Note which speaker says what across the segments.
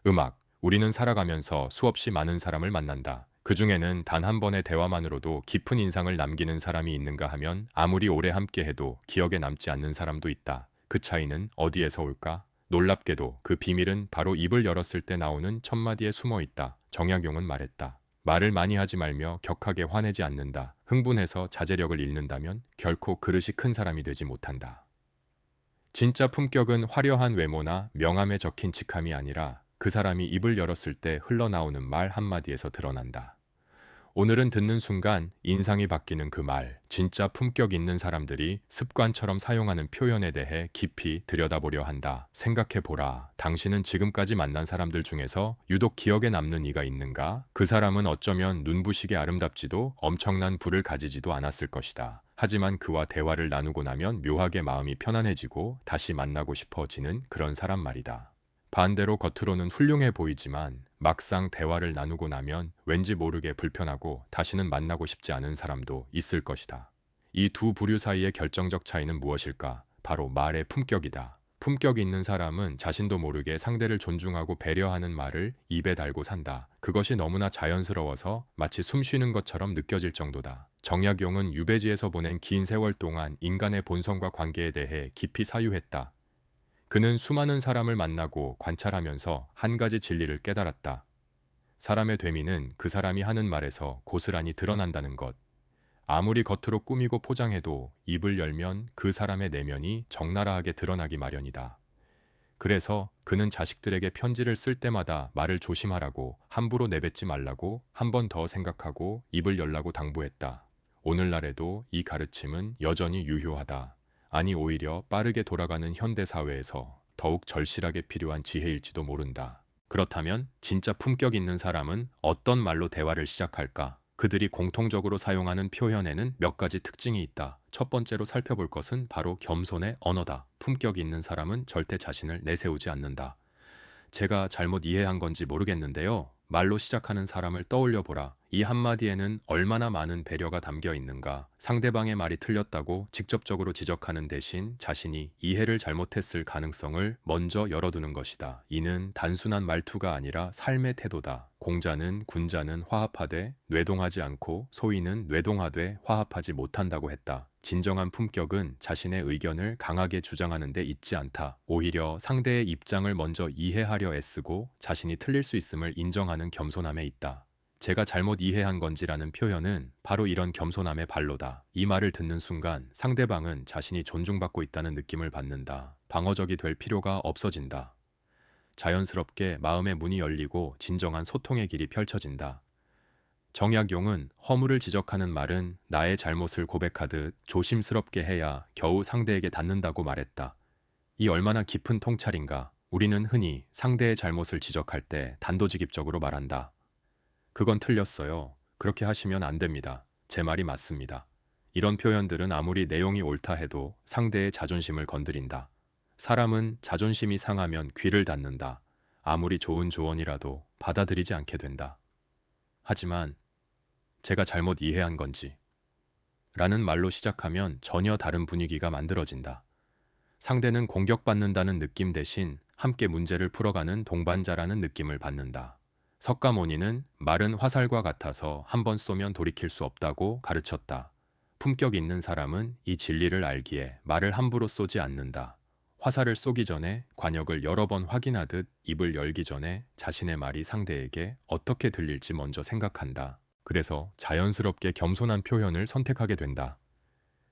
Speaker 1: 음악. 우리는 살아가면서 수없이 많은 사람을 만난다. 그 중에는 단 한 번의 대화만으로도 깊은 인상을 남기는 사람이 있는가 하면 아무리 오래 함께해도 기억에 남지 않는 사람도 있다. 그 차이는 어디에서 올까? 놀랍게도 그 비밀은 바로 입을 열었을 때 나오는 첫 마디에 숨어 있다. 정약용은 말했다. 말을 많이 하지 말며 격하게 화내지 않는다. 흥분해서 자제력을 잃는다면 결코 그릇이 큰 사람이 되지 못한다. 진짜 품격은 화려한 외모나 명함에 적힌 직함이 아니라 그 사람이 입을 열었을 때 흘러나오는 말 한마디에서 드러난다. 오늘은 듣는 순간 인상이 바뀌는 그 말, 진짜 품격 있는 사람들이 습관처럼 사용하는 표현에 대해 깊이 들여다보려 한다. 생각해보라. 당신은 지금까지 만난 사람들 중에서 유독 기억에 남는 이가 있는가? 그 사람은 어쩌면 눈부시게 아름답지도 엄청난 부를 가지지도 않았을 것이다. 하지만 그와 대화를 나누고 나면 묘하게 마음이 편안해지고 다시 만나고 싶어지는 그런 사람 말이다. 반대로 겉으로는 훌륭해 보이지만 막상 대화를 나누고 나면 왠지 모르게 불편하고 다시는 만나고 싶지 않은 사람도 있을 것이다. 이 두 부류 사이의 결정적 차이는 무엇일까? 바로 말의 품격이다. 품격 있는 사람은 자신도 모르게 상대를 존중하고 배려하는 말을 입에 달고 산다. 그것이 너무나 자연스러워서 마치 숨 쉬는 것처럼 느껴질 정도다. 정약용은 유배지에서 보낸 긴 세월 동안 인간의 본성과 관계에 대해 깊이 사유했다. 그는 수많은 사람을 만나고 관찰하면서 한 가지 진리를 깨달았다. 사람의 되미는 그 사람이 하는 말에서 고스란히 드러난다는 것. 아무리 겉으로 꾸미고 포장해도 입을 열면 그 사람의 내면이 적나라하게 드러나기 마련이다. 그래서 그는 자식들에게 편지를 쓸 때마다 말을 조심하라고, 함부로 내뱉지 말라고, 한 번 더 생각하고 입을 열라고 당부했다. 오늘날에도 이 가르침은 여전히 유효하다. 아니, 오히려 빠르게 돌아가는 현대 사회에서 더욱 절실하게 필요한 지혜일지도 모른다. 그렇다면 진짜 품격 있는 사람은 어떤 말로 대화를 시작할까? 그들이 공통적으로 사용하는 표현에는 몇 가지 특징이 있다. 첫 번째로 살펴볼 것은 바로 겸손의 언어다. 품격 있는 사람은 절대 자신을 내세우지 않는다. 제가 잘못 이해한 건지 모르겠는데요. 말로 시작하는 사람을 떠올려 보라. 이 한마디에는 얼마나 많은 배려가 담겨 있는가. 상대방의 말이 틀렸다고 직접적으로 지적하는 대신 자신이 이해를 잘못했을 가능성을 먼저 열어두는 것이다. 이는 단순한 말투가 아니라 삶의 태도다. 공자는 군자는 화합하되 뇌동하지 않고 소인은 뇌동하되 화합하지 못한다고 했다. 진정한 품격은 자신의 의견을 강하게 주장하는 데 있지 않다. 오히려 상대의 입장을 먼저 이해하려 애쓰고 자신이 틀릴 수 있음을 인정하는 겸손함에 있다. 제가 잘못 이해한 건지라는 표현은 바로 이런 겸손함의 발로다. 이 말을 듣는 순간 상대방은 자신이 존중받고 있다는 느낌을 받는다. 방어적이 될 필요가 없어진다. 자연스럽게 마음의 문이 열리고 진정한 소통의 길이 펼쳐진다. 정약용은 허물을 지적하는 말은 나의 잘못을 고백하듯 조심스럽게 해야 겨우 상대에게 닿는다고 말했다. 이 얼마나 깊은 통찰인가. 우리는 흔히 상대의 잘못을 지적할 때 단도직입적으로 말한다. 그건 틀렸어요. 그렇게 하시면 안 됩니다. 제 말이 맞습니다. 이런 표현들은 아무리 내용이 옳다 해도 상대의 자존심을 건드린다. 사람은 자존심이 상하면 귀를 닫는다. 아무리 좋은 조언이라도 받아들이지 않게 된다. 하지만 제가 잘못 이해한 건지 라는 말로 시작하면 전혀 다른 분위기가 만들어진다. 상대는 공격받는다는 느낌 대신 함께 문제를 풀어가는 동반자라는 느낌을 받는다. 석가모니는 말은 화살과 같아서 한 번 쏘면 돌이킬 수 없다고 가르쳤다. 품격 있는 사람은 이 진리를 알기에 말을 함부로 쏘지 않는다. 화살을 쏘기 전에 관역을 여러 번 확인하듯 입을 열기 전에 자신의 말이 상대에게 어떻게 들릴지 먼저 생각한다. 그래서 자연스럽게 겸손한 표현을 선택하게 된다.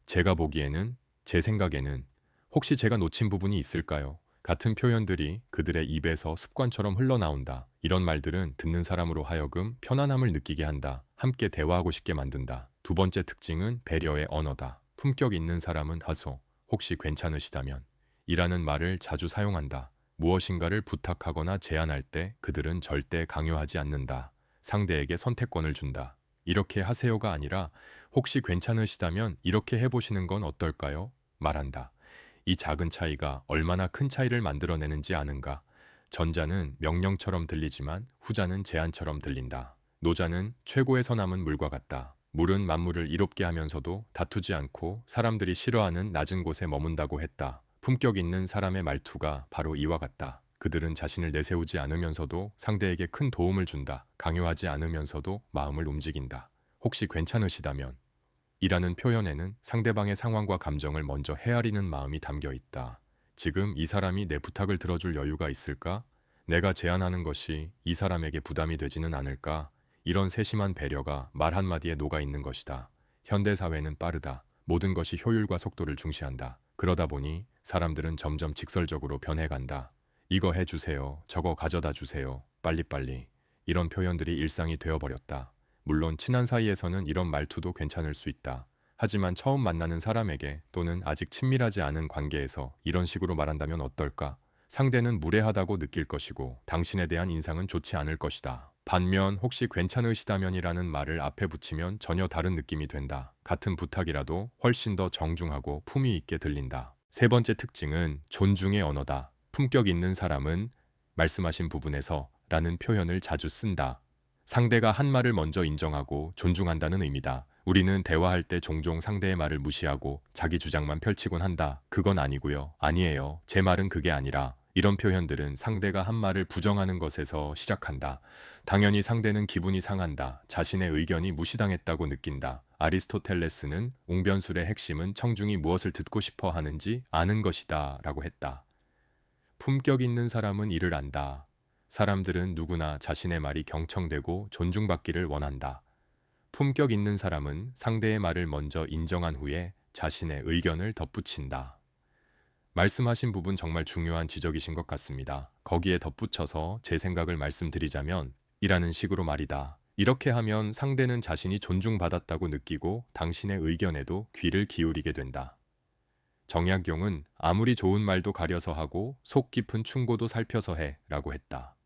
Speaker 1: 제가 보기에는, 제 생각에는 혹시 제가 놓친 부분이 있을까요? 같은 표현들이 그들의 입에서 습관처럼 흘러나온다. 이런 말들은 듣는 사람으로 하여금 편안함을 느끼게 한다. 함께 대화하고 싶게 만든다. 두 번째 특징은 배려의 언어다. 품격 있는 사람은 하소, 혹시 괜찮으시다면 이라는 말을 자주 사용한다. 무엇인가를 부탁하거나 제안할 때 그들은 절대 강요하지 않는다. 상대에게 선택권을 준다. 이렇게 하세요가 아니라 혹시 괜찮으시다면 이렇게 해보시는 건 어떨까요? 말한다. 이 작은 차이가 얼마나 큰 차이를 만들어내는지 아는가? 전자는 명령처럼 들리지만 후자는 제안처럼 들린다. 노자는 최고에서 남은 물과 같다. 물은 만물을 이롭게 하면서도 다투지 않고 사람들이 싫어하는 낮은 곳에 머문다고 했다. 품격 있는 사람의 말투가 바로 이와 같다. 그들은 자신을 내세우지 않으면서도 상대에게 큰 도움을 준다. 강요하지 않으면서도 마음을 움직인다. 혹시 괜찮으시다면? 이라는 표현에는 상대방의 상황과 감정을 먼저 헤아리는 마음이 담겨 있다. 지금 이 사람이 내 부탁을 들어줄 여유가 있을까? 내가 제안하는 것이 이 사람에게 부담이 되지는 않을까? 이런 세심한 배려가 말 한마디에 녹아 있는 것이다. 현대 사회는 빠르다. 모든 것이 효율과 속도를 중시한다. 그러다 보니 사람들은 점점 직설적으로 변해간다. 이거 해주세요. 저거 가져다 주세요. 빨리빨리. 이런 표현들이 일상이 되어버렸다. 물론 친한 사이에서는 이런 말투도 괜찮을 수 있다. 하지만 처음 만나는 사람에게 또는 아직 친밀하지 않은 관계에서 이런 식으로 말한다면 어떨까? 상대는 무례하다고 느낄 것이고 당신에 대한 인상은 좋지 않을 것이다. 반면 혹시 괜찮으시다면이라는 말을 앞에 붙이면 전혀 다른 느낌이 된다. 같은 부탁이라도 훨씬 더 정중하고 품위 있게 들린다. 세 번째 특징은 존중의 언어다. 품격 있는 사람은 말씀하신 부분에서 라는 표현을 자주 쓴다. 상대가 한 말을 먼저 인정하고 존중한다는 의미다. 우리는 대화할 때 종종 상대의 말을 무시하고 자기 주장만 펼치곤 한다. 그건 아니고요. 아니에요. 제 말은 그게 아니라. 이런 표현들은 상대가 한 말을 부정하는 것에서 시작한다. 당연히 상대는 기분이 상한다. 자신의 의견이 무시당했다고 느낀다. 아리스토텔레스는 웅변술의 핵심은 청중이 무엇을 듣고 싶어 하는지 아는 것이다 라고 했다. 품격 있는 사람은 이를 안다. 사람들은 누구나 자신의 말이 경청되고 존중받기를 원한다. 품격 있는 사람은 상대의 말을 먼저 인정한 후에 자신의 의견을 덧붙인다. 말씀하신 부분 정말 중요한 지적이신 것 같습니다. 거기에 덧붙여서 제 생각을 말씀드리자면 이라는 식으로 말이다. 이렇게 하면 상대는 자신이 존중받았다고 느끼고 당신의 의견에도 귀를 기울이게 된다. 정약용은 아무리 좋은 말도 가려서 하고 속 깊은 충고도 살펴서 해 라고 했다.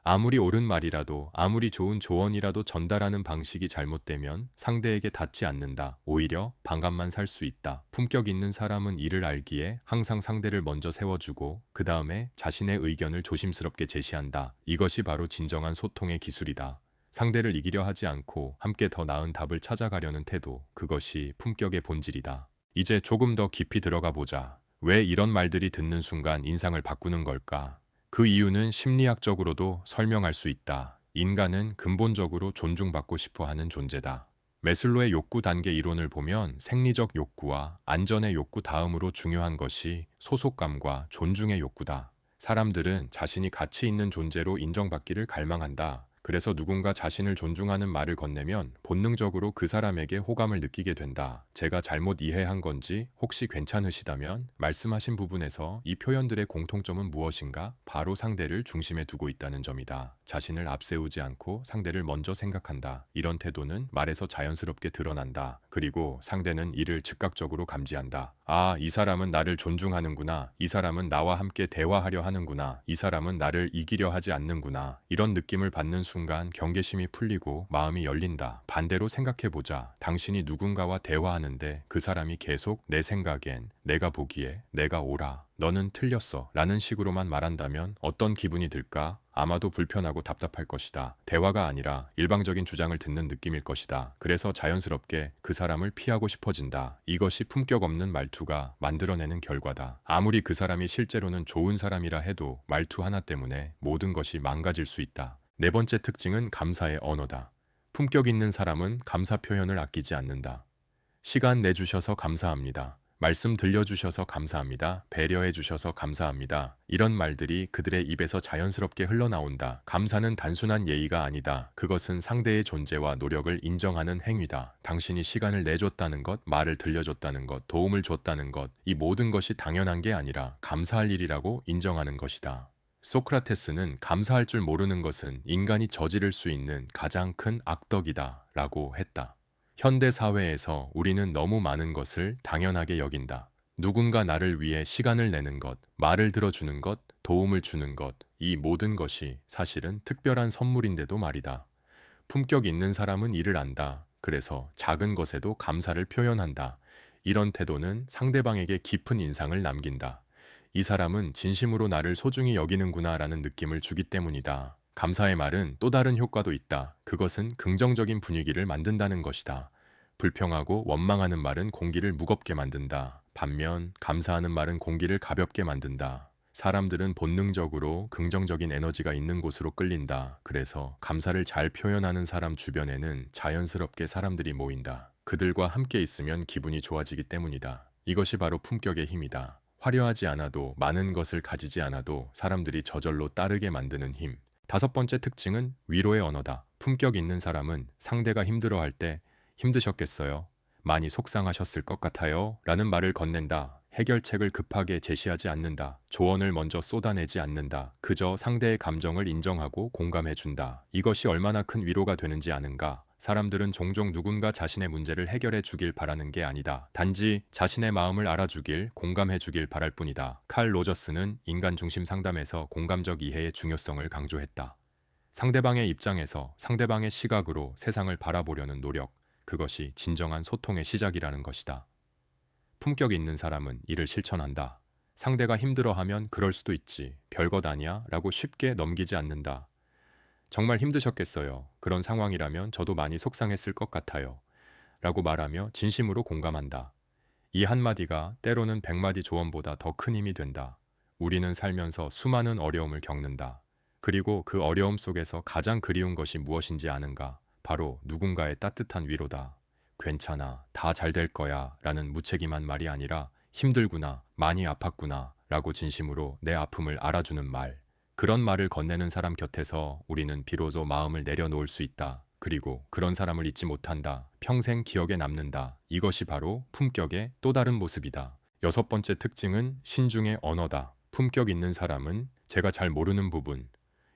Speaker 1: 아무리 옳은 말이라도 아무리 좋은 조언이라도 전달하는 방식이 잘못되면 상대에게 닿지 않는다. 오히려 반감만 살 수 있다. 품격 있는 사람은 이를 알기에 항상 상대를 먼저 세워주고 그 다음에 자신의 의견을 조심스럽게 제시한다. 이것이 바로 진정한 소통의 기술이다. 상대를 이기려 하지 않고 함께 더 나은 답을 찾아가려는 태도, 그것이 품격의 본질이다. 이제 조금 더 깊이 들어가 보자. 왜 이런 말들이 듣는 순간 인상을 바꾸는 걸까? 그 이유는 심리학적으로도 설명할 수 있다. 인간은 근본적으로 존중받고 싶어 하는 존재다. 매슬로의 욕구 단계 이론을 보면 생리적 욕구와 안전의 욕구 다음으로 중요한 것이 소속감과 존중의 욕구다. 사람들은 자신이 가치 있는 존재로 인정받기를 갈망한다. 그래서 누군가 자신을 존중하는 말을 건네면 본능적으로 그 사람에게 호감을 느끼게 된다. 제가 잘못 이해한 건지 혹시 괜찮으시다면 말씀하신 부분에서 이 표현들의 공통점은 무엇인가? 바로 상대를 중심에 두고 있다는 점이다. 자신을 앞세우지 않고 상대를 먼저 생각한다. 이런 태도는 말에서 자연스럽게 드러난다. 그리고 상대는 이를 즉각적으로 감지한다. 아, 이 사람은 나를 존중하는구나. 이 사람은 나와 함께 대화하려 하는구나. 이 사람은 나를 이기려 하지 않는구나. 이런 느낌을 받는 순간 경계심이 풀리고 마음이 열린다. 반대로 생각해보자. 당신이 누군가와 대화하는데 그 사람이 계속 내 생각엔, 내가 보기에, 내가 옳아. 너는 틀렸어. 라는 식으로만 말한다면 어떤 기분이 들까? 아마도 불편하고 답답할 것이다. 대화가 아니라 일방적인 주장을 듣는 느낌일 것이다. 그래서 자연스럽게 그 사람을 피하고 싶어진다. 이것이 품격 없는 말투가 만들어내는 결과다. 아무리 그 사람이 실제로는 좋은 사람이라 해도 말투 하나 때문에 모든 것이 망가질 수 있다. 네 번째 특징은 감사의 언어다. 품격 있는 사람은 감사 표현을 아끼지 않는다. 시간 내주셔서 감사합니다. 말씀 들려주셔서 감사합니다. 배려해주셔서 감사합니다. 이런 말들이 그들의 입에서 자연스럽게 흘러나온다. 감사는 단순한 예의가 아니다. 그것은 상대의 존재와 노력을 인정하는 행위다. 당신이 시간을 내줬다는 것, 말을 들려줬다는 것, 도움을 줬다는 것, 이 모든 것이 당연한 게 아니라 감사할 일이라고 인정하는 것이다. 소크라테스는 감사할 줄 모르는 것은 인간이 저지를 수 있는 가장 큰 악덕이다 라고 했다. 현대 사회에서 우리는 너무 많은 것을 당연하게 여긴다. 누군가 나를 위해 시간을 내는 것, 말을 들어주는 것, 도움을 주는 것, 이 모든 것이 사실은 특별한 선물인데도 말이다. 품격 있는 사람은 이를 안다. 그래서 작은 것에도 감사를 표현한다. 이런 태도는 상대방에게 깊은 인상을 남긴다. 이 사람은 진심으로 나를 소중히 여기는구나 라는 느낌을 주기 때문이다. 감사의 말은 또 다른 효과도 있다. 그것은 긍정적인 분위기를 만든다는 것이다. 불평하고 원망하는 말은 공기를 무겁게 만든다. 반면 감사하는 말은 공기를 가볍게 만든다. 사람들은 본능적으로 긍정적인 에너지가 있는 곳으로 끌린다. 그래서 감사를 잘 표현하는 사람 주변에는 자연스럽게 사람들이 모인다. 그들과 함께 있으면 기분이 좋아지기 때문이다. 이것이 바로 품격의 힘이다. 화려하지 않아도 많은 것을 가지지 않아도 사람들이 저절로 따르게 만드는 힘. 다섯 번째 특징은 위로의 언어다. 품격 있는 사람은 상대가 힘들어할 때 힘드셨겠어요? 많이 속상하셨을 것 같아요. 라는 말을 건넨다. 해결책을 급하게 제시하지 않는다. 조언을 먼저 쏟아내지 않는다. 그저 상대의 감정을 인정하고 공감해준다. 이것이 얼마나 큰 위로가 되는지 아는가? 사람들은 종종 누군가 자신의 문제를 해결해 주길 바라는 게 아니다. 단지 자신의 마음을 알아주길, 공감해 주길 바랄 뿐이다. 칼 로저스는 인간 중심 상담에서 공감적 이해의 중요성을 강조했다. 상대방의 입장에서 상대방의 시각으로 세상을 바라보려는 노력, 그것이 진정한 소통의 시작이라는 것이다. 품격 있는 사람은 이를 실천한다. 상대가 힘들어하면 그럴 수도 있지. 별것 아니야 라고 쉽게 넘기지 않는다. 정말 힘드셨겠어요. 그런 상황이라면 저도 많이 속상했을 것 같아요. 라고 말하며 진심으로 공감한다. 이 한마디가 때로는 100마디 조언보다 더 큰 힘이 된다. 우리는 살면서 수많은 어려움을 겪는다. 그리고 그 어려움 속에서 가장 그리운 것이 무엇인지 아는가? 바로 누군가의 따뜻한 위로다. 괜찮아, 다 잘 될 거야 라는 무책임한 말이 아니라 힘들구나, 많이 아팠구나 라고 진심으로 내 아픔을 알아주는 말. 그런 말을 건네는 사람 곁에서 우리는 비로소 마음을 내려놓을 수 있다. 그리고 그런 사람을 잊지 못한다. 평생 기억에 남는다. 이것이 바로 품격의 또 다른 모습이다. 여섯 번째 특징은 신중의 언어다. 품격 있는 사람은 제가 잘 모르는 부분,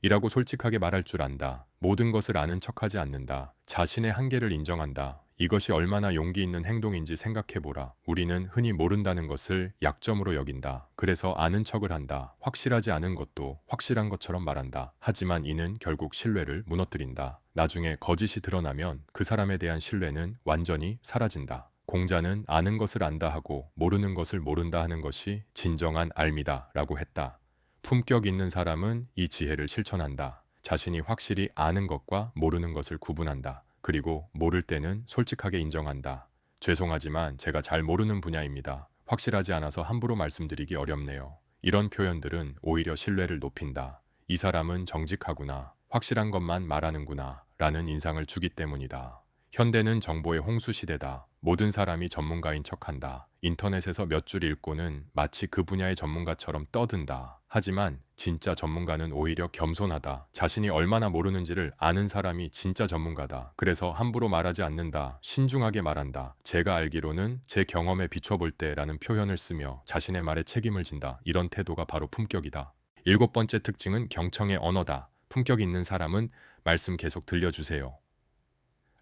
Speaker 1: 이라고 솔직하게 말할 줄 안다. 모든 것을 아는 척하지 않는다. 자신의 한계를 인정한다. 이것이 얼마나 용기 있는 행동인지 생각해보라. 우리는 흔히 모른다는 것을 약점으로 여긴다. 그래서 아는 척을 한다. 확실하지 않은 것도 확실한 것처럼 말한다. 하지만 이는 결국 신뢰를 무너뜨린다. 나중에 거짓이 드러나면 그 사람에 대한 신뢰는 완전히 사라진다. 공자는 아는 것을 안다 하고 모르는 것을 모른다 하는 것이 진정한 알미다 라고 했다. 품격 있는 사람은 이 지혜를 실천한다. 자신이 확실히 아는 것과 모르는 것을 구분한다. 그리고 모를 때는 솔직하게 인정한다. 죄송하지만 제가 잘 모르는 분야입니다. 확실하지 않아서 함부로 말씀드리기 어렵네요. 이런 표현들은 오히려 신뢰를 높인다. 이 사람은 정직하구나, 확실한 것만 말하는구나 라는 인상을 주기 때문이다. 현대는 정보의 홍수 시대다. 모든 사람이 전문가인 척한다. 인터넷에서 몇 줄 읽고는 마치 그 분야의 전문가처럼 떠든다. 하지만 진짜 전문가는 오히려 겸손하다. 자신이 얼마나 모르는지를 아는 사람이 진짜 전문가다. 그래서 함부로 말하지 않는다. 신중하게 말한다. 제가 알기로는 제 경험에 비춰볼 때라는 표현을 쓰며 자신의 말에 책임을 진다. 이런 태도가 바로 품격이다. 일곱 번째 특징은 경청의 언어다. 품격 있는 사람은 말씀 계속 들려주세요.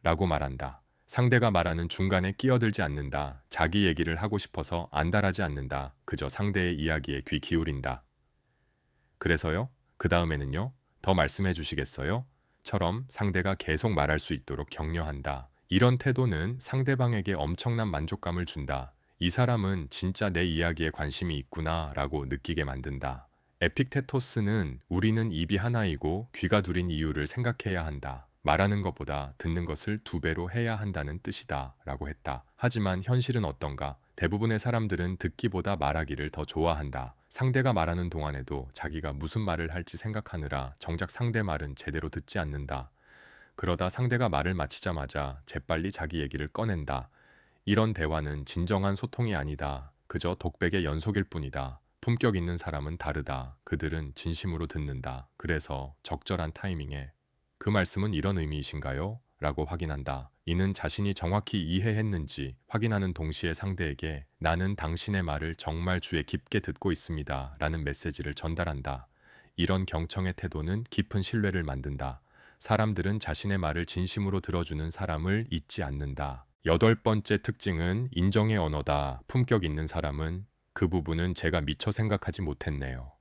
Speaker 1: 라고 말한다. 상대가 말하는 중간에 끼어들지 않는다. 자기 얘기를 하고 싶어서 안달하지 않는다. 그저 상대의 이야기에 귀 기울인다. 그래서요? 그 다음에는요? 더 말씀해 주시겠어요? 처럼 상대가 계속 말할 수 있도록 격려한다. 이런 태도는 상대방에게 엄청난 만족감을 준다. 이 사람은 진짜 내 이야기에 관심이 있구나 라고 느끼게 만든다. 에픽테토스는 우리는 입이 하나이고 귀가 둘인 이유를 생각해야 한다. 말하는 것보다 듣는 것을 2배로 해야 한다는 뜻이다 라고 했다. 하지만 현실은 어떤가? 대부분의 사람들은 듣기보다 말하기를 더 좋아한다. 상대가 말하는 동안에도 자기가 무슨 말을 할지 생각하느라 정작 상대 말은 제대로 듣지 않는다. 그러다 상대가 말을 마치자마자 재빨리 자기 얘기를 꺼낸다. 이런 대화는 진정한 소통이 아니다. 그저 독백의 연속일 뿐이다. 품격 있는 사람은 다르다. 그들은 진심으로 듣는다. 그래서 적절한 타이밍에 그 말씀은 이런 의미이신가요? 라고 확인한다. 이는 자신이 정확히 이해했는지 확인하는 동시에 상대에게 나는 당신의 말을 정말 주의 깊게 듣고 있습니다. 라는 메시지를 전달한다. 이런 경청의 태도는 깊은 신뢰를 만든다. 사람들은 자신의 말을 진심으로 들어주는 사람을 잊지 않는다. 여덟 번째 특징은 인정의 언어다. 품격 있는 사람은 그 부분은 제가 미처 생각하지 못했네요.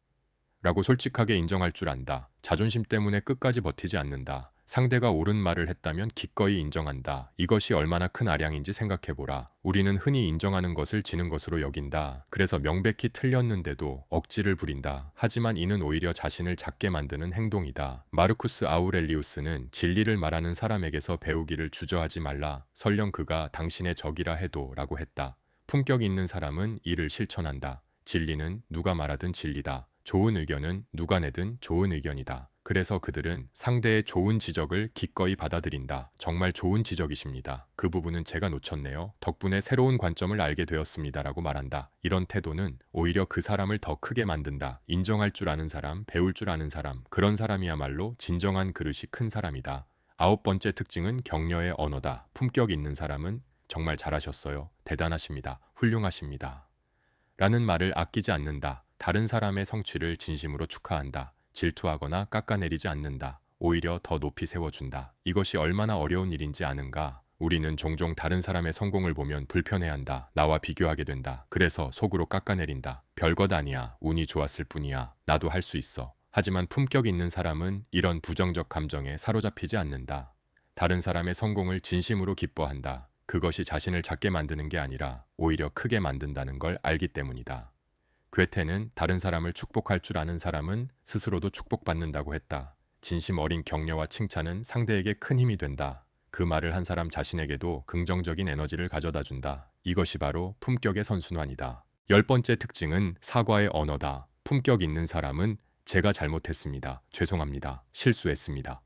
Speaker 1: 라고 솔직하게 인정할 줄 안다. 자존심 때문에 끝까지 버티지 않는다. 상대가 옳은 말을 했다면 기꺼이 인정한다. 이것이 얼마나 큰 아량인지 생각해보라. 우리는 흔히 인정하는 것을 지는 것으로 여긴다. 그래서 명백히 틀렸는데도 억지를 부린다. 하지만 이는 오히려 자신을 작게 만드는 행동이다. 마르쿠스 아우렐리우스는 진리를 말하는 사람에게서 배우기를 주저하지 말라. 설령 그가 당신의 적이라 해도 라고 했다. 품격 있는 사람은 이를 실천한다. 진리는 누가 말하든 진리다. 좋은 의견은 누가 내든 좋은 의견이다. 그래서 그들은 상대의 좋은 지적을 기꺼이 받아들인다. 정말 좋은 지적이십니다. 그 부분은 제가 놓쳤네요. 덕분에 새로운 관점을 알게 되었습니다라고 말한다. 이런 태도는 오히려 그 사람을 더 크게 만든다. 인정할 줄 아는 사람, 배울 줄 아는 사람, 그런 사람이야말로 진정한 그릇이 큰 사람이다. 아홉 번째 특징은 격려의 언어다. 품격 있는 사람은 정말 잘하셨어요. 대단하십니다. 훌륭하십니다. 라는 말을 아끼지 않는다. 다른 사람의 성취를 진심으로 축하한다. 질투하거나 깎아내리지 않는다. 오히려 더 높이 세워준다. 이것이 얼마나 어려운 일인지 아는가? 우리는 종종 다른 사람의 성공을 보면 불편해한다. 나와 비교하게 된다. 그래서 속으로 깎아내린다. 별것 아니야. 운이 좋았을 뿐이야. 나도 할 수 있어. 하지만 품격 있는 사람은 이런 부정적 감정에 사로잡히지 않는다. 다른 사람의 성공을 진심으로 기뻐한다. 그것이 자신을 작게 만드는 게 아니라 오히려 크게 만든다는 걸 알기 때문이다. 괴테는 다른 사람을 축복할 줄 아는 사람은 스스로도 축복받는다고 했다. 진심 어린 격려와 칭찬은 상대에게 큰 힘이 된다. 그 말을 한 사람 자신에게도 긍정적인 에너지를 가져다 준다. 이것이 바로 품격의 선순환이다. 열 번째 특징은 사과의 언어다. 품격 있는 사람은 제가 잘못했습니다. 죄송합니다. 실수했습니다.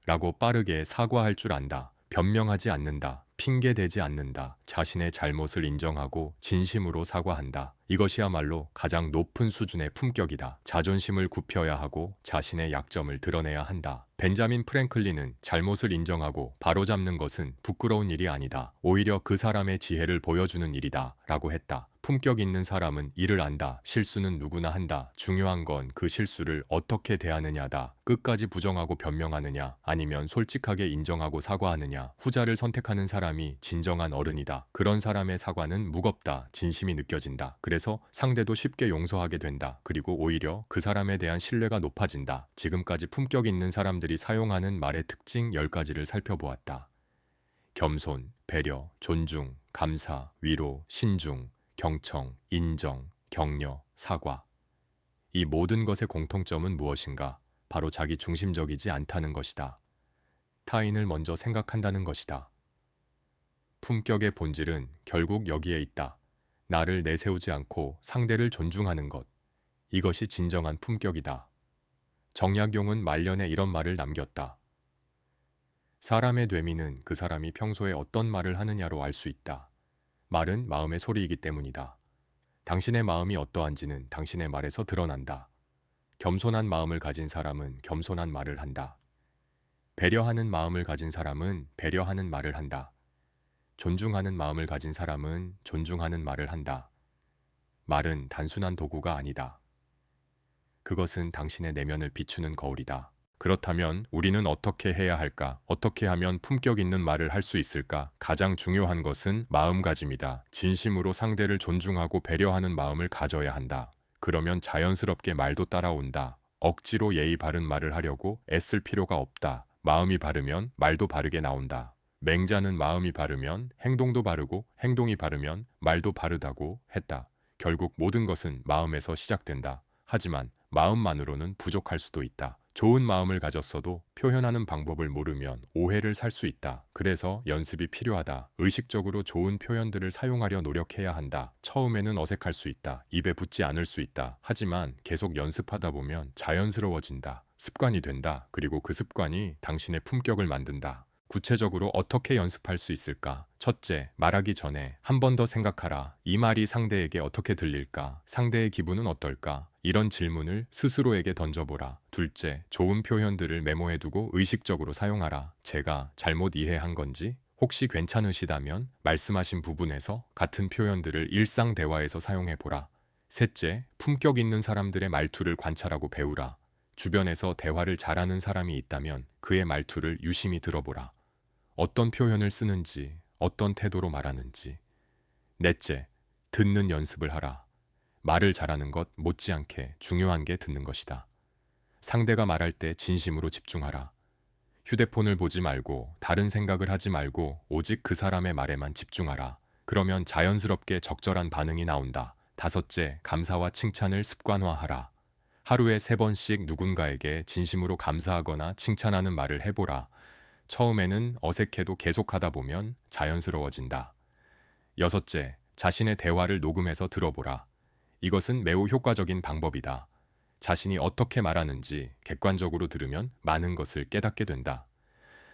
Speaker 1: 라고 빠르게 사과할 줄 안다. 변명하지 않는다. 핑계대지 않는다. 자신의 잘못을 인정하고 진심으로 사과한다. 이것이야말로 가장 높은 수준의 품격이다. 자존심을 굽혀야 하고 자신의 약점을 드러내야 한다. 벤자민 프랭클린은 잘못을 인정하고 바로잡는 것은 부끄러운 일이 아니다. 오히려 그 사람의 지혜를 보여주는 일이다. 라고 했다. 품격 있는 사람은 이를 안다. 실수는 누구나 한다. 중요한 건 그 실수를 어떻게 대하느냐다. 끝까지 부정하고 변명하느냐, 아니면 솔직하게 인정하고 사과하느냐. 후자를 선택하는 사람이 진정한 어른이다. 그런 사람의 사과는 무겁다. 진심이 느껴진다. 그래서 상대도 쉽게 용서하게 된다. 그리고 오히려 그 사람에 대한 신뢰가 높아진다. 지금까지 품격 있는 사람들이 사용하는 말의 특징 10가지를 살펴보았다. 겸손, 배려, 존중, 감사, 위로, 신중, 경청, 인정, 격려, 사과. 이 모든 것의 공통점은 무엇인가? 바로 자기 중심적이지 않다는 것이다. 타인을 먼저 생각한다는 것이다. 품격의 본질은 결국 여기에 있다. 나를 내세우지 않고 상대를 존중하는 것. 이것이 진정한 품격이다. 정약용은 말년에 이런 말을 남겼다. 사람의 뇌미는 그 사람이 평소에 어떤 말을 하느냐로 알 수 있다. 말은 마음의 소리이기 때문이다. 당신의 마음이 어떠한지는 당신의 말에서 드러난다. 겸손한 마음을 가진 사람은 겸손한 말을 한다. 배려하는 마음을 가진 사람은 배려하는 말을 한다. 존중하는 마음을 가진 사람은 존중하는 말을 한다. 말은 단순한 도구가 아니다. 그것은 당신의 내면을 비추는 거울이다. 그렇다면 우리는 어떻게 해야 할까? 어떻게 하면 품격 있는 말을 할 수 있을까? 가장 중요한 것은 마음가짐이다. 진심으로 상대를 존중하고 배려하는 마음을 가져야 한다. 그러면 자연스럽게 말도 따라온다. 억지로 예의 바른 말을 하려고 애쓸 필요가 없다. 마음이 바르면 말도 바르게 나온다. 맹자는 마음이 바르면 행동도 바르고 행동이 바르면 말도 바르다고 했다. 결국 모든 것은 마음에서 시작된다. 하지만 마음만으로는 부족할 수도 있다. 좋은 마음을 가졌어도 표현하는 방법을 모르면 오해를 살 수 있다. 그래서 연습이 필요하다. 의식적으로 좋은 표현들을 사용하려 노력해야 한다. 처음에는 어색할 수 있다. 입에 붙지 않을 수 있다. 하지만 계속 연습하다 보면 자연스러워진다. 습관이 된다. 그리고 그 습관이 당신의 품격을 만든다. 구체적으로 어떻게 연습할 수 있을까? 첫째, 말하기 전에 한 번 더 생각하라. 이 말이 상대에게 어떻게 들릴까? 상대의 기분은 어떨까? 이런 질문을 스스로에게 던져보라. 둘째, 좋은 표현들을 메모해두고 의식적으로 사용하라. 제가 잘못 이해한 건지 혹시 괜찮으시다면 말씀하신 부분에서 같은 표현들을 일상 대화에서 사용해보라. 셋째, 품격 있는 사람들의 말투를 관찰하고 배우라. 주변에서 대화를 잘하는 사람이 있다면 그의 말투를 유심히 들어보라. 어떤 표현을 쓰는지, 어떤 태도로 말하는지. 넷째, 듣는 연습을 하라. 말을 잘하는 것 못지않게 중요한 게 듣는 것이다. 상대가 말할 때 진심으로 집중하라. 휴대폰을 보지 말고 다른 생각을 하지 말고 오직 그 사람의 말에만 집중하라. 그러면 자연스럽게 적절한 반응이 나온다. 다섯째, 감사와 칭찬을 습관화하라. 하루에 3번씩 누군가에게 진심으로 감사하거나 칭찬하는 말을 해보라. 처음에는 어색해도 계속하다 보면 자연스러워진다. 여섯째, 자신의 대화를 녹음해서 들어보라. 이것은 매우 효과적인 방법이다. 자신이 어떻게 말하는지 객관적으로 들으면 많은 것을 깨닫게 된다.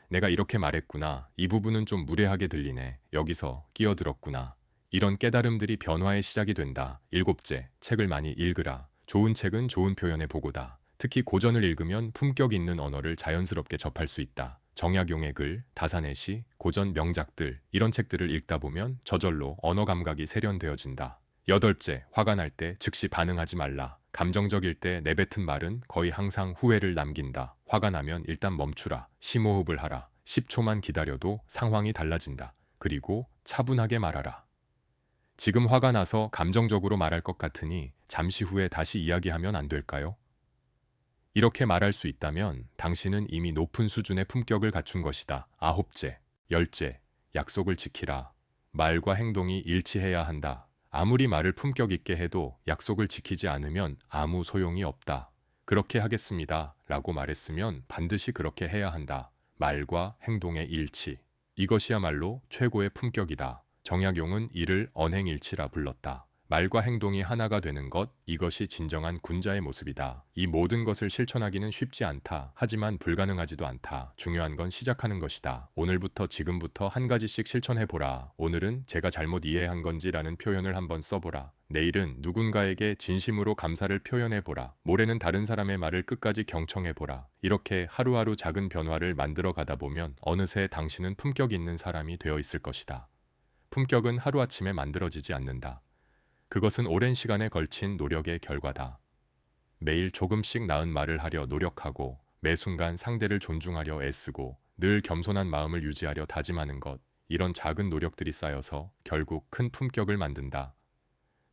Speaker 1: 내가 이렇게 말했구나. 이 부분은 좀 무례하게 들리네. 여기서 끼어들었구나. 이런 깨달음들이 변화의 시작이 된다. 일곱째, 책을 많이 읽으라. 좋은 책은 좋은 표현의 보고다. 특히 고전을 읽으면 품격 있는 언어를 자연스럽게 접할 수 있다. 정약용의 글, 다산의 시, 고전 명작들, 이런 책들을 읽다 보면 저절로 언어 감각이 세련되어진다. 여덟째, 화가 날 때 즉시 반응하지 말라. 감정적일 때 내뱉은 말은 거의 항상 후회를 남긴다. 화가 나면 일단 멈추라. 심호흡을 하라. 10초만 기다려도 상황이 달라진다. 그리고 차분하게 말하라. 지금 화가 나서 감정적으로 말할 것 같으니 잠시 후에 다시 이야기하면 안 될까요? 이렇게 말할 수 있다면 당신은 이미 높은 수준의 품격을 갖춘 것이다. 아홉째, 열째, 약속을 지키라. 말과 행동이 일치해야 한다. 아무리 말을 품격 있게 해도 약속을 지키지 않으면 아무 소용이 없다. 그렇게 하겠습니다. 라고 말했으면 반드시 그렇게 해야 한다. 말과 행동의 일치. 이것이야말로 최고의 품격이다. 정약용은 이를 언행일치라 불렀다. 말과 행동이 하나가 되는 것, 이것이 진정한 군자의 모습이다. 이 모든 것을 실천하기는 쉽지 않다. 하지만 불가능하지도 않다. 중요한 건 시작하는 것이다. 오늘부터 지금부터 한 가지씩 실천해보라. 오늘은 제가 잘못 이해한 건지라는 표현을 한번 써보라. 내일은 누군가에게 진심으로 감사를 표현해보라. 모레는 다른 사람의 말을 끝까지 경청해보라. 이렇게 하루하루 작은 변화를 만들어 가다 보면 어느새 당신은 품격 있는 사람이 되어 있을 것이다. 품격은 하루아침에 만들어지지 않는다. 그것은 오랜 시간에 걸친 노력의 결과다. 매일 조금씩 나은 말을 하려 노력하고 매 순간 상대를 존중하려 애쓰고 늘 겸손한 마음을 유지하려 다짐하는 것, 이런 작은 노력들이 쌓여서 결국 큰 품격을 만든다.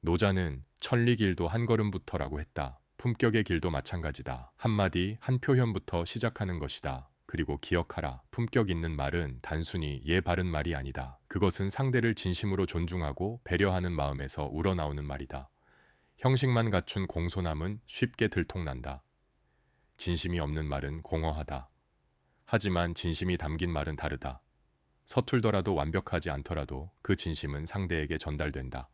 Speaker 1: 노자는 천리길도 한 걸음부터라고 했다. 품격의 길도 마찬가지다. 한마디, 한 표현부터 시작하는 것이다. 그리고 기억하라. 품격 있는 말은 단순히 예 바른 말이 아니다. 그것은 상대를 진심으로 존중하고 배려하는 마음에서 우러나오는 말이다. 형식만 갖춘 공손함은 쉽게 들통난다. 진심이 없는 말은 공허하다. 하지만 진심이 담긴 말은 다르다. 서툴더라도 완벽하지 않더라도 그 진심은 상대에게 전달된다.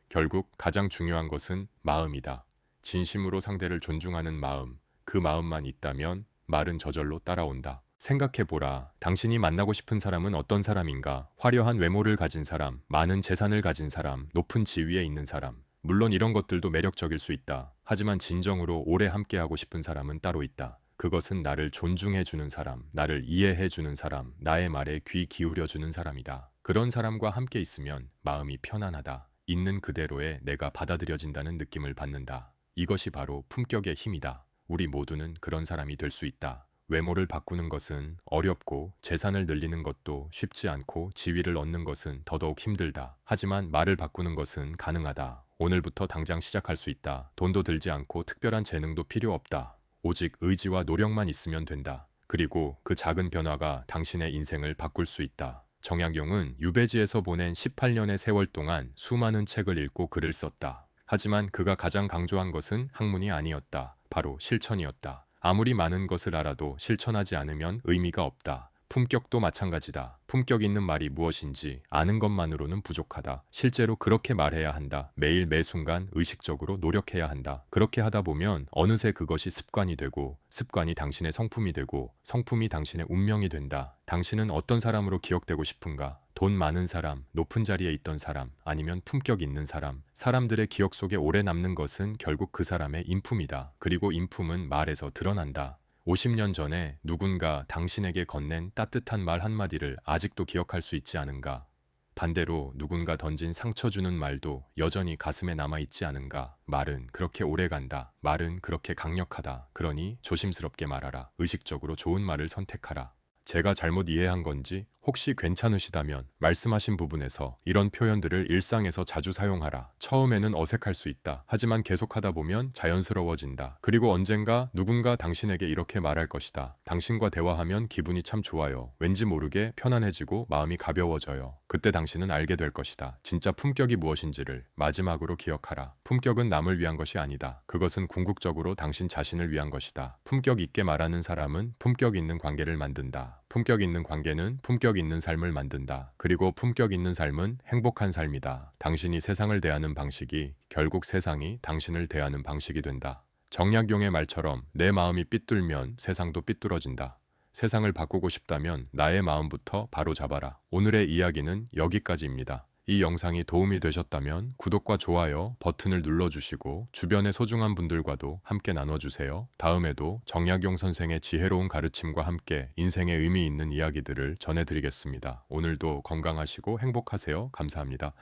Speaker 1: 결국 가장 중요한 것은 마음이다. 진심으로 상대를 존중하는 마음, 그 마음만 있다면 말은 저절로 따라온다. 생각해보라. 당신이 만나고 싶은 사람은 어떤 사람인가? 화려한 외모를 가진 사람, 많은 재산을 가진 사람, 높은 지위에 있는 사람. 물론 이런 것들도 매력적일 수 있다. 하지만 진정으로 오래 함께하고 싶은 사람은 따로 있다. 그것은 나를 존중해주는 사람, 나를 이해해주는 사람, 나의 말에 귀 기울여주는 사람이다. 그런 사람과 함께 있으면 마음이 편안하다. 있는 그대로의 내가 받아들여진다는 느낌을 받는다. 이것이 바로 품격의 힘이다. 우리 모두는 그런 사람이 될 수 있다. 외모를 바꾸는 것은 어렵고 재산을 늘리는 것도 쉽지 않고 지위를 얻는 것은 더더욱 힘들다. 하지만 말을 바꾸는 것은 가능하다. 오늘부터 당장 시작할 수 있다. 돈도 들지 않고 특별한 재능도 필요 없다. 오직 의지와 노력만 있으면 된다. 그리고 그 작은 변화가 당신의 인생을 바꿀 수 있다. 정약용은 유배지에서 보낸 18년의 세월 동안 수많은 책을 읽고 글을 썼다. 하지만 그가 가장 강조한 것은 학문이 아니었다. 바로 실천이었다. 아무리 많은 것을 알아도 실천하지 않으면 의미가 없다. 품격도 마찬가지다. 품격 있는 말이 무엇인지 아는 것만으로는 부족하다. 실제로 그렇게 말해야 한다. 매일 매 순간 의식적으로 노력해야 한다. 그렇게 하다 보면 어느새 그것이 습관이 되고 습관이 당신의 성품이 되고 성품이 당신의 운명이 된다. 당신은 어떤 사람으로 기억되고 싶은가? 돈 많은 사람, 높은 자리에 있던 사람, 아니면 품격 있는 사람. 사람들의 기억 속에 오래 남는 것은 결국 그 사람의 인품이다. 그리고 인품은 말에서 드러난다. 50년 전에 누군가 당신에게 건넨 따뜻한 말 한마디를 아직도 기억할 수 있지 않은가? 반대로 누군가 던진 상처 주는 말도 여전히 가슴에 남아있지 않은가? 말은 그렇게 오래 간다. 말은 그렇게 강력하다. 그러니 조심스럽게 말하라. 의식적으로 좋은 말을 선택하라. 제가 잘못 이해한 건지 혹시 괜찮으시다면 말씀하신 부분에서 이런 표현들을 일상에서 자주 사용하라. 처음에는 어색할 수 있다. 하지만 계속하다 보면 자연스러워진다. 그리고 언젠가 누군가 당신에게 이렇게 말할 것이다. 당신과 대화하면 기분이 참 좋아요. 왠지 모르게 편안해지고 마음이 가벼워져요. 그때 당신은 알게 될 것이다. 진짜 품격이 무엇인지를. 마지막으로 기억하라. 품격은 남을 위한 것이 아니다. 그것은 궁극적으로 당신 자신을 위한 것이다. 품격 있게 말하는 사람은 품격 있는 관계를 만든다. 품격 있는 관계는 품격 있는 삶을 만든다. 그리고 품격 있는 삶은 행복한 삶이다. 당신이 세상을 대하는 방식이 결국 세상이 당신을 대하는 방식이 된다. 정약용의 말처럼 내 마음이 삐뚤면 세상도 삐뚤어진다. 세상을 바꾸고 싶다면 나의 마음부터 바로 잡아라. 오늘의 이야기는 여기까지입니다. 이 영상이 도움이 되셨다면 구독과 좋아요 버튼을 눌러주시고 주변의 소중한 분들과도 함께 나눠주세요. 다음에도 정약용 선생의 지혜로운 가르침과 함께 인생에 의미 있는 이야기들을 전해드리겠습니다. 오늘도 건강하시고 행복하세요. 감사합니다.